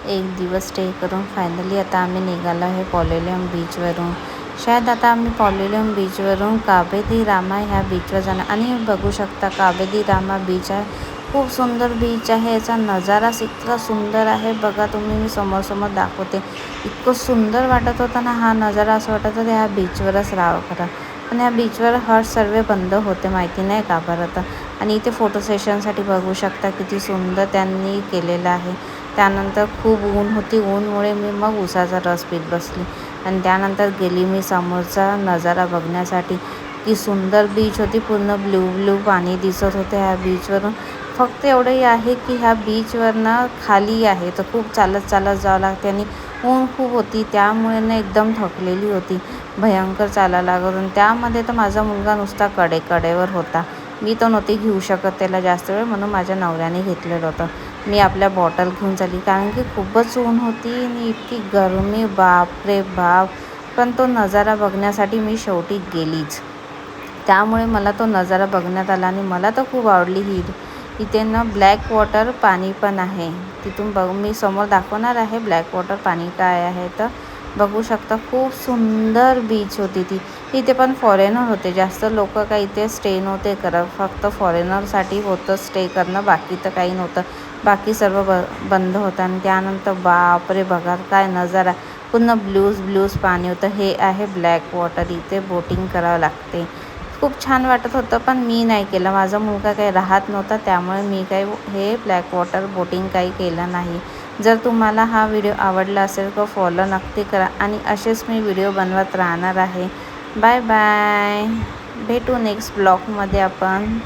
एक दिवस स्टे करून फायनली आता आम्ही निघालो आहे पॉलोलियम बीचवरून. शायद आता आम्ही पॉलोलियम बीचवरून काबे दी रामा ह्या बीचवर जाणार. आणि बघू शकता काबे दी रामा बीच आहे. खूप सुंदर बीच आहे. याचा नजाराच इतका सुंदर आहे. बघा तुम्ही, मी समोर दाखवते. इतकं सुंदर वाटत होता ना हा नजारा. असं वाटत होतं ह्या बीचवरच राहावं खरं. पण ह्या बीचवर हर सर्व बंद होते, माहिती नाही का बरं आता. आणि इथे फोटो सेशनसाठी बघू शकता किती सुंदर त्यांनी केलेलं आहे. त्यानंतर खूप ऊन होती. ऊनमुळे मी मग उसाचा रस पीत बसली. आणि त्यानंतर गेली मी समोरचा नजारा बघण्यासाठी. की सुंदर बीच होती. पूर्ण ब्ल्यू पाणी दिसत होतं ह्या बीचवरून. फक्त एवढंही आहे की ह्या बीचवरनं खाली आहे तर खूप चालत जावं लागते. आणि ऊन खूप होती त्यामुळे ना एकदम थकलेली होती. भयंकर चालायला लागत. आणि त्यामध्ये तर माझा मुलगा नुसता कडेवर होता. मी तर नव्हती घेऊ शकत त्याला जास्त वेळ, म्हणून माझ्या नवऱ्याने घेतलेलं होतं. मी आपल्या बॉटल घेऊन चालली, कारण की खूपच ऊन होती आणि इतकी गरमी, बाप रे बाप. पण तो नजारा बघण्यासाठी मी शेवटी गेलीच. त्यामुळे मला तो नजारा बघण्यात आला आणि मला तर खूप आवडली ही. इथे ना ब्लॅक वॉटर पाणी पण आहे. तिथून मी समोर दाखवणार आहे ब्लॅक वॉटर पाणी काय आहे तर. बघू शकता खूप सुंदर बीच होती ती. इथे पण फॉरेनर होते. जास्त लोक काही इथे स्टे नव्हते करत. फक्त फॉरेनरसाठी होतं स्टे करणं, बाकी तर काही नव्हतं. बाकी सर्व बंद होतं. आणि त्यानंतर बापरे बघा काय नजारा. पूर्ण ब्ल्यूज पाणी होतं. हे आहे ब्लॅक वॉटर. इथे बोटिंग करावं लागते. खूप छान वाटत होतं, पण मी नाही केलं. माझा मुलगा काही राहत नव्हता, त्यामुळे मी काही हे ब्लॅक वॉटर बोटिंग काही केलं नाही. जर तुम्हाला हा व्हिडिओ आवडला असेल तर फॉलो नक्की करा. आणि असेच मी व्हिडिओ बनवत राहणार आहे. Bye bye. भेटू नेक्स्ट ब्लॉगमध्ये आपण.